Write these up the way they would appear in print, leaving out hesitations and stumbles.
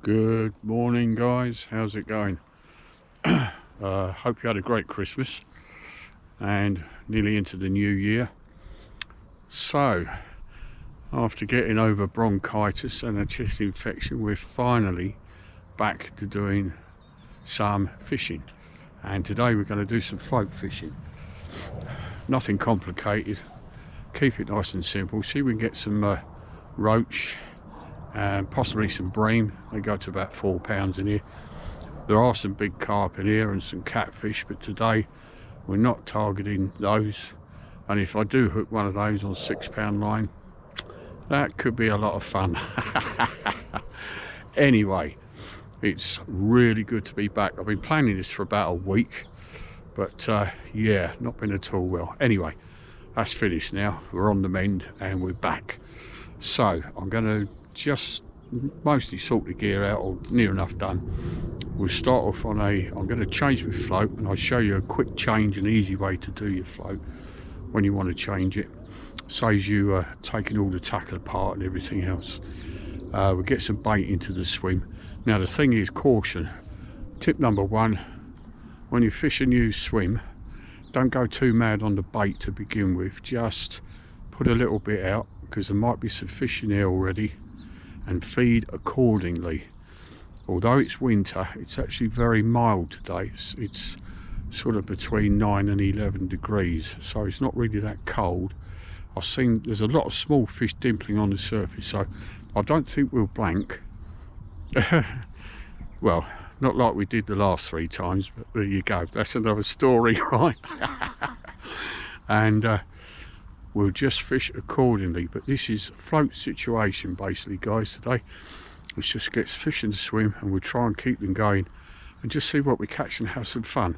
Good morning, guys. How's it going? Hope you had a great Christmas and nearly into the new year. So, after getting over bronchitis and a chest infection, we're finally back to doing some fishing. And today we're going to do some float fishing. Nothing complicated. Keep it nice and simple. See if we can get some roach and possibly some bream. They go to about 4 pounds in here. There are some big carp in here and some catfish, but today we're not targeting those. And if I do hook one of those on 6 pound line, that could be a lot of fun. Anyway, it's really good to be back. I've been planning this for about a week, but yeah, not been at all well. Anyway, that's finished now. We're on the mend and we're back. So I'm going to just mostly sort the gear out, or near enough done. We'll start off on I'm going to change my float, and I'll show you a quick change, an easy way to do your float when you want to change it. Saves you taking all the tackle apart and everything else. We'll get some bait into the swim. Now the thing is, caution, tip number one, when you fish a new swim, don't go too mad on the bait to begin with. Just put a little bit out, because there might be some fish in there already, and feed accordingly. Although it's winter, it's actually very mild today. It's sort of between 9 and 11 degrees, so it's not really that cold. I've seen there's a lot of small fish dimpling on the surface, so I don't think we'll blank. Well, not like we did the last 3 times, but there you go, that's another story, right? And we'll just fish accordingly. But this is a float situation basically, guys. Today let's just get fish in the swim, and we'll try and keep them going and just see what we catch and have some fun.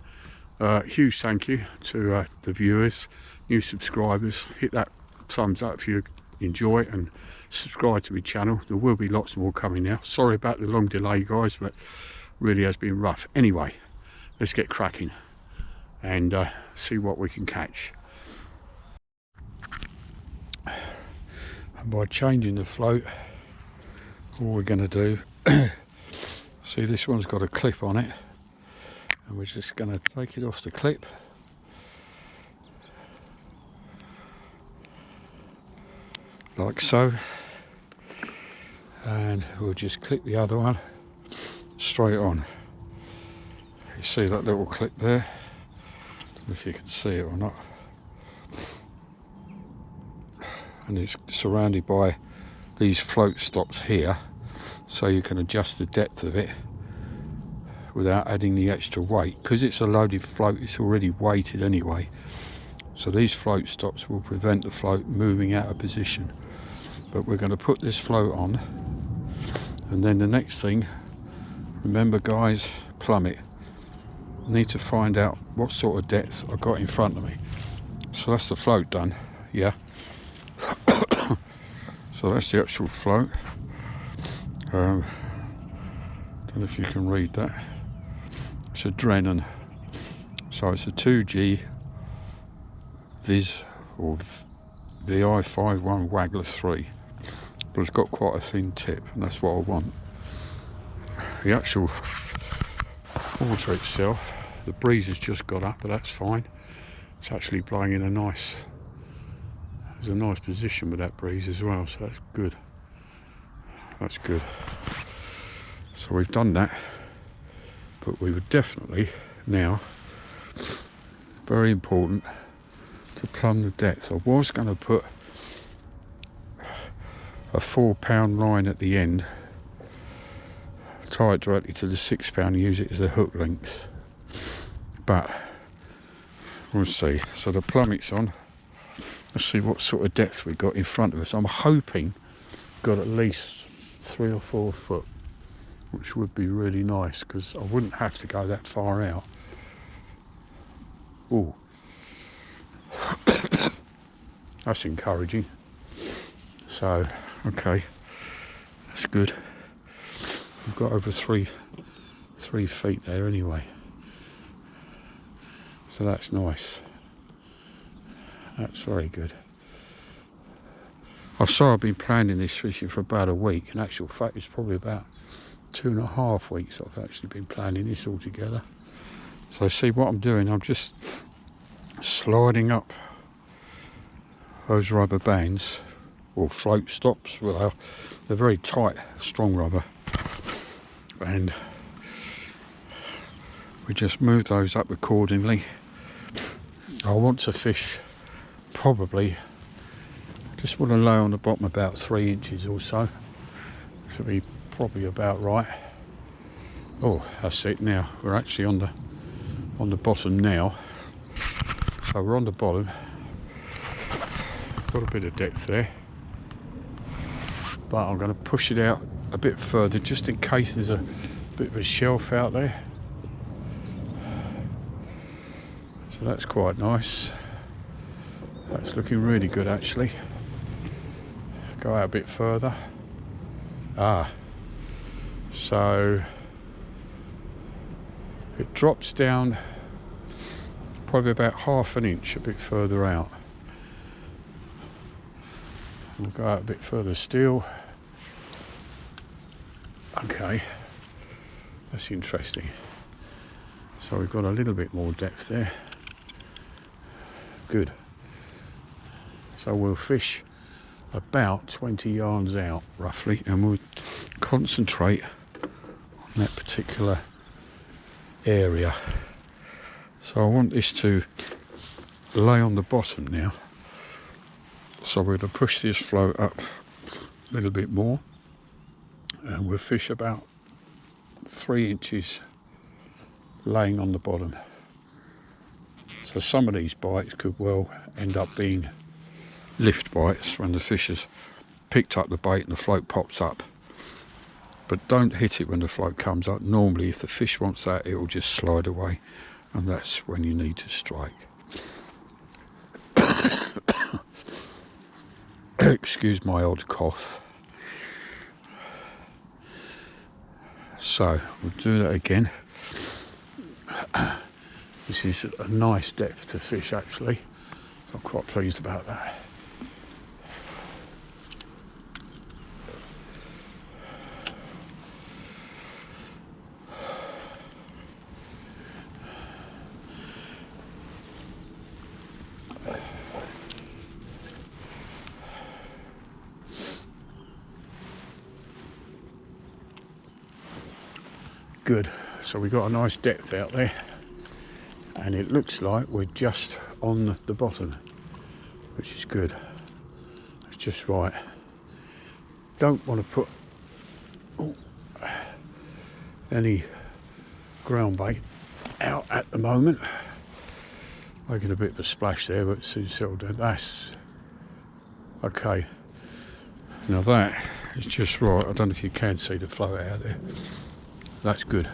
Huge thank you to the viewers, new subscribers. Hit that thumbs up if you enjoy it, and subscribe to my channel. There will be lots more coming now. Sorry about the long delay, guys, but really has been rough. Anyway, let's get cracking and see what we can catch. And by changing the float, all we're going to do, see, this one's got a clip on it, and we're just going to take it off the clip, like so, and we'll just clip the other one straight on. You see that little clip there? Don't know if you can see it or not. And it's surrounded by these float stops here, so you can adjust the depth of it without adding the extra weight. Because it's a loaded float, it's already weighted anyway, so these float stops will prevent the float moving out of position. But we're going to put this float on, and then the next thing, remember guys, plummet. I need to find out what sort of depth I got in front of me. So that's the float done, yeah. So that's the actual float. Don't know if you can read that. It's a Drennan, so it's a 2G Viz or VI51 Waggler 3, but it's got quite a thin tip, and that's what I want. The actual water itself, the breeze has just got up, but that's fine. It's actually blowing in a nice position with that breeze as well, so that's good. That's good. So we've done that, but we would definitely now, very important, to plumb the depth. I was going to put a 4 pound line at the end, tie it directly to the 6 pound, use it as the hook length, but we'll see. So the plummet's on. Let's see what sort of depth we got in front of us. I'm hoping got at least 3 or 4 foot, which would be really nice, because I wouldn't have to go that far out. Oh, that's encouraging. So okay, that's good. We've got over 3 feet there anyway, so that's nice. That's very good. I saw I've been planning this fishing for about a week. In actual fact, it's probably about 2.5 weeks I've actually been planning this all together. So see what I'm doing, I'm just sliding up those rubber bands or float stops. Well, they're very tight, strong rubber, and we just move those up accordingly. I want to fish probably, just want to lay on the bottom about 3 inches or so. Should be probably about right. Oh, that's it. Now we're actually on the bottom now. So we're on the bottom. Got a bit of depth there, but I'm going to push it out a bit further just in case there's a bit of a shelf out there. So that's quite nice. That's looking really good actually. Go out a bit further. So it drops down probably about 1/2 inch a bit further out. We'll go out a bit further still. Okay, that's interesting. So we've got a little bit more depth there. Good. So we'll fish about 20 yards out roughly, and we'll concentrate on that particular area. So I want this to lay on the bottom now. So we're going to push this float up a little bit more, and we'll fish about 3 inches laying on the bottom. So some of these bites could well end up being lift bites when the fish has picked up the bait and the float pops up. But don't hit it when the float comes up. Normally if the fish wants that, it will just slide away, and that's when you need to strike. Excuse my odd cough. So we'll do that again. This is a nice depth to fish actually. I'm quite pleased about that. Good. So we've got a nice depth out there, and it looks like we're just on the bottom, which is good. It's just right. Don't want to put any ground bait out at the moment. Making a bit of a splash there, but soon settled down. That's okay. Now that is just right. I don't know if you can see the float out there. That's good.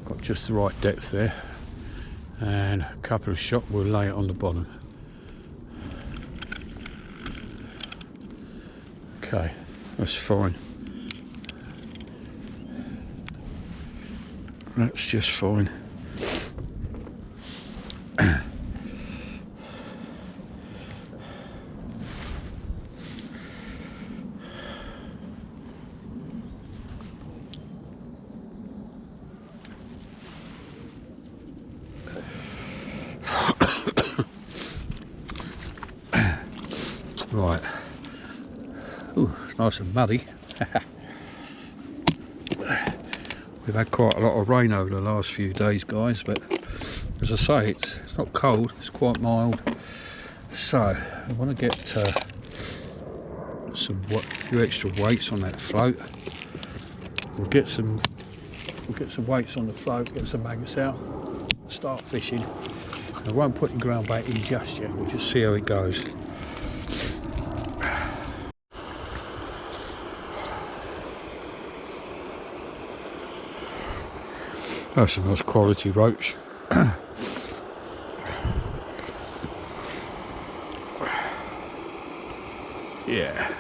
Got just the right depth there, and a couple of shots will lay it on the bottom. Okay, that's fine. That's just fine. Right. Ooh, it's nice and muddy. We've had quite a lot of rain over the last few days, guys, but as I say, it's not cold, it's quite mild. So I want to get a few extra weights on that float. We'll get some weights on the float, get some maggots out, start fishing. I won't put the ground bait in just yet, we'll just see how it goes. That's a nice quality roach. Yeah.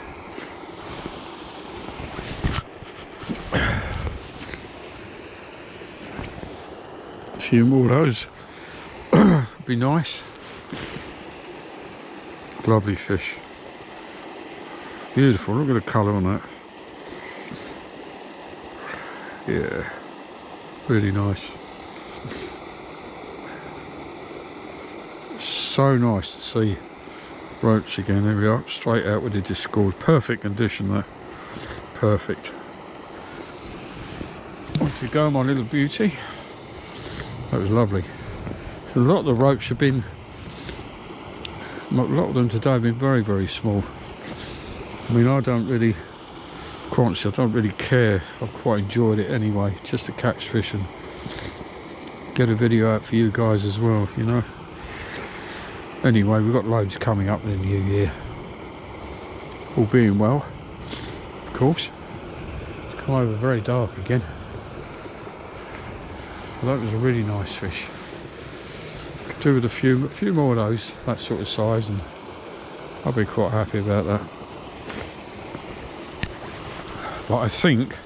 A few more of those. Would be nice. Lovely fish. Beautiful, look at the colour on that. Yeah, really nice. So nice to see roach again. There we are, straight out with the discord. Perfect condition there. Perfect. Off you go, my little beauty. That was lovely. So a lot of the roach have been, a lot of them today have been very, very small. I mean, I don't really, quite honestly, I don't really care. I've quite enjoyed it anyway, just to catch fish and get a video out for you guys as well, you know. Anyway, we've got loads coming up in the new year. All being well, of course. It's come over very dark again. Well, that was a really nice fish. Could do with a few more of those, that sort of size, and I'll be quite happy about that. But I think,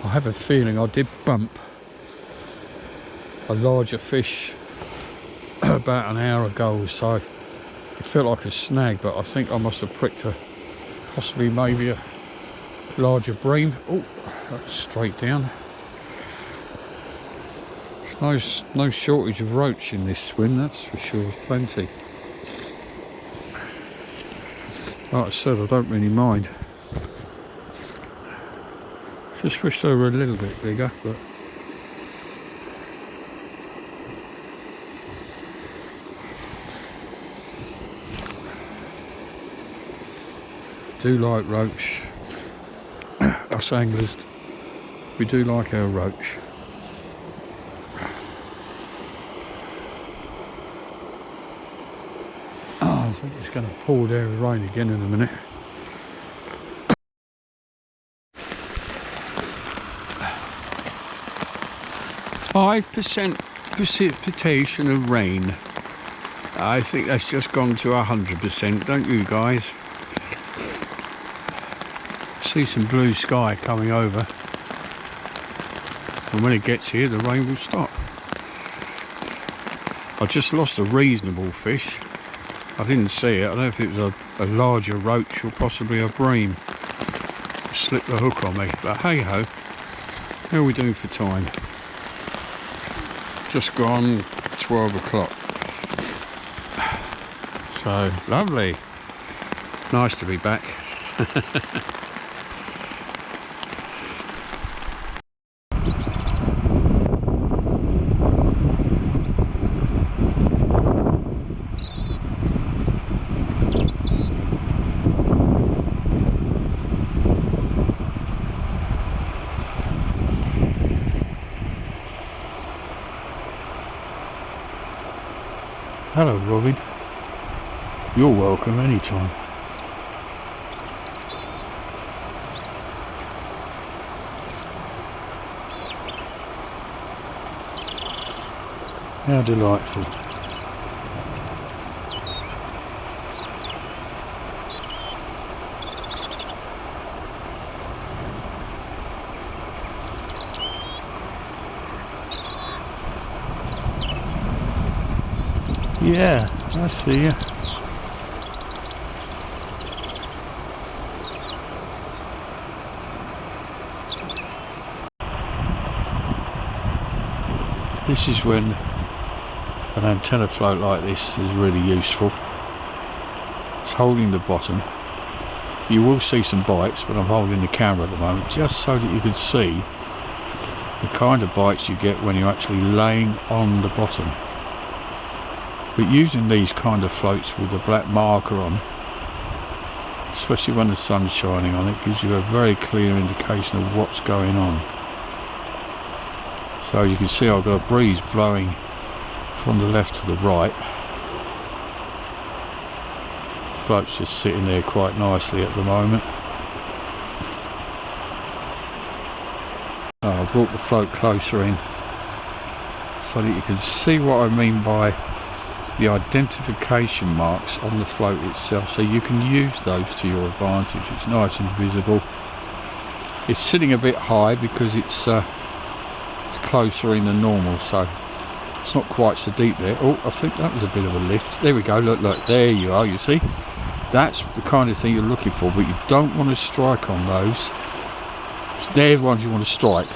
I have a feeling I did bump a larger fish about an hour ago, so it felt like a snag, but I think I must have pricked possibly maybe a larger bream. Oh, that's straight down. There's no shortage of roach in this swim, that's for sure. There's plenty. Like I said, I don't really mind. Just wish they were a little bit bigger, but do like roach. Us anglers, we do like our roach. Oh, I think it's going to pour down with rain again in a minute. %, precipitation of rain. I think that's just gone to 100%, don't you guys? See some blue sky coming over, and when it gets here the rain will stop. I just lost a reasonable fish. I didn't see it. I don't know if it was a larger roach or possibly a bream. It slipped the hook on me, but hey ho, how are we doing for time? Just gone 12 o'clock. So lovely, nice to be back. Hello Robin, you're welcome anytime. How delightful. Yeah, I see you. This is when an antenna float like this is really useful. It's holding the bottom. You will see some bites, but I'm holding the camera at the moment just so that you can see the kind of bites you get when you're actually laying on the bottom. But using these kind of floats with a black marker on, especially when the sun's shining on it, gives you a very clear indication of what's going on. So you can see I've got a breeze blowing from the left to the right. The float's just sitting there quite nicely at the moment. I brought the float closer in so that you can see what I mean by the identification marks on the float itself, so you can use those to your advantage. It's nice and visible. It's sitting a bit high because it's closer in than normal, so it's not quite so deep there. Oh, I think that was a bit of a lift. There we go, look, there you are, you see? That's the kind of thing you're looking for, but you don't want to strike on those. They're the ones you want to strike.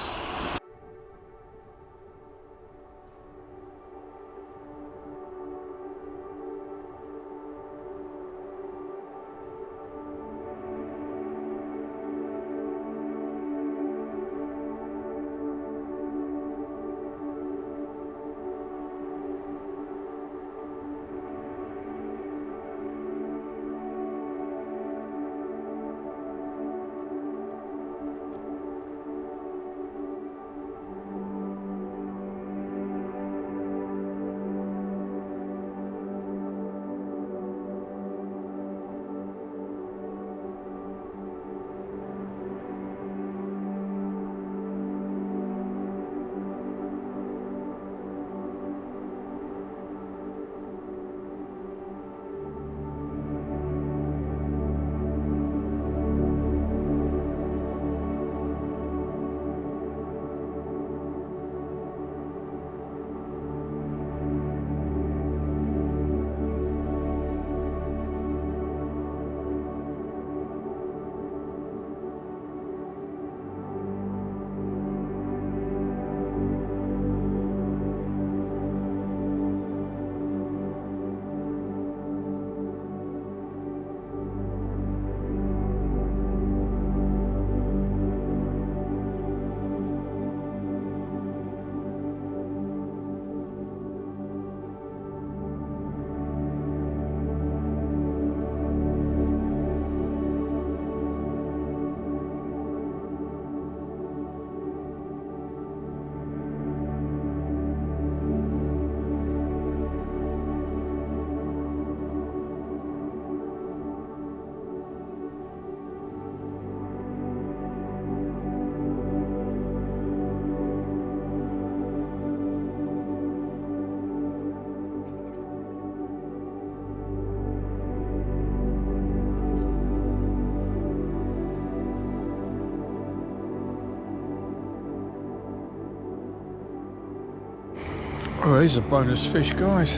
Oh, here's a bonus fish, guys.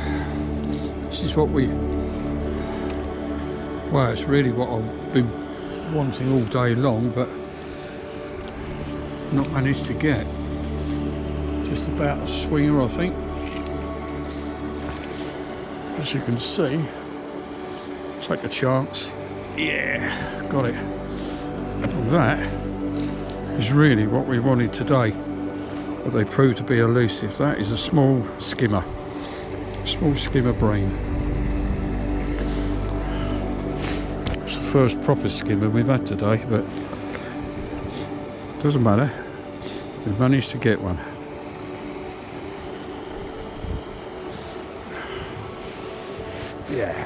This is what we... Well, it's really what I've been wanting all day long, but not managed to get. Just about a swinger, I think. As you can see, take a chance. Yeah, got it. And that is really what we wanted today. But they proved to be elusive. That is a small skimmer brain. It's the first proper skimmer we've had today, but doesn't matter. We've managed to get one. Yeah,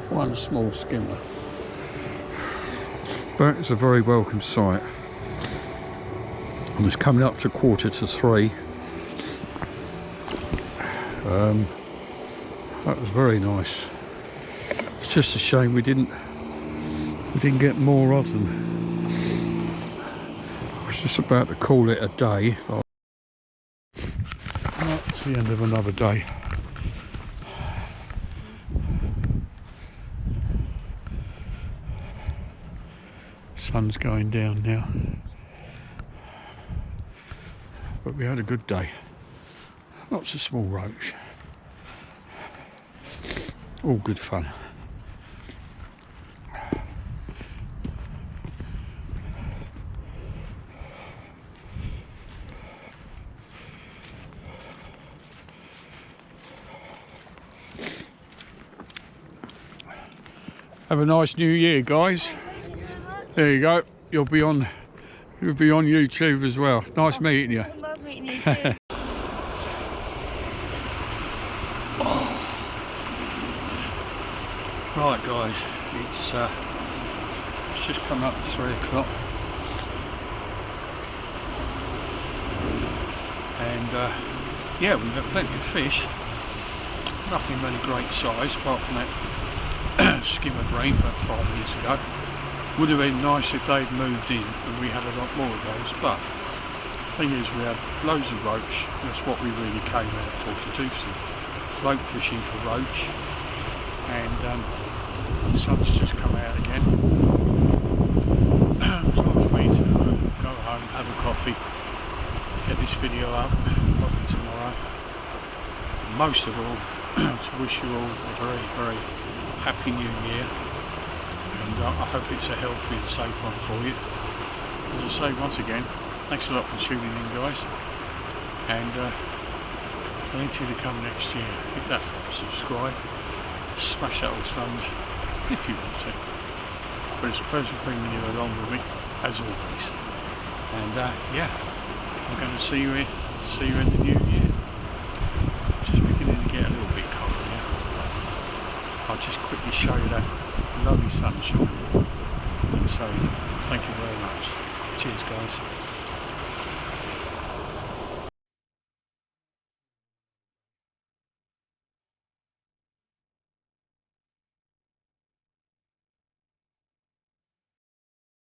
one small skimmer, but it's a very welcome sight. And it's coming up to 2:45. That was very nice. It's just a shame we didn't get more of them. I was just about to call it a day. Well, it's the end of another day. Sun's going down now. But we had a good day. Lots of small roach. All good fun. Have a nice new year, guys. There you go. You'll be on YouTube as well. Nice meeting you. Nice meeting you too. Right, guys, it's just come up to 3 o'clock, and yeah, we've had plenty of fish. Nothing really great size, apart from that skimmer brain about 5 minutes ago. Would have been nice if they'd moved in and we had a lot more of those, but the thing is we had loads of roach. That's what we really came out for, to do some float fishing for roach. And the sun's just come out again. video up probably tomorrow. Most of all, to wish you all a very, very happy new year, and I hope it's a healthy and safe one for you. As I say once again, thanks a lot for tuning in, guys, and plenty to come next year. Hit that subscribe, smash that little thumbs if you want to. But it's a pleasure bringing you along with me, as always. And yeah, I'm going to see you in the new year. Just beginning to get a little bit cold now. I'll just quickly show you that lovely sunshine. And so, thank you very much. Cheers, guys.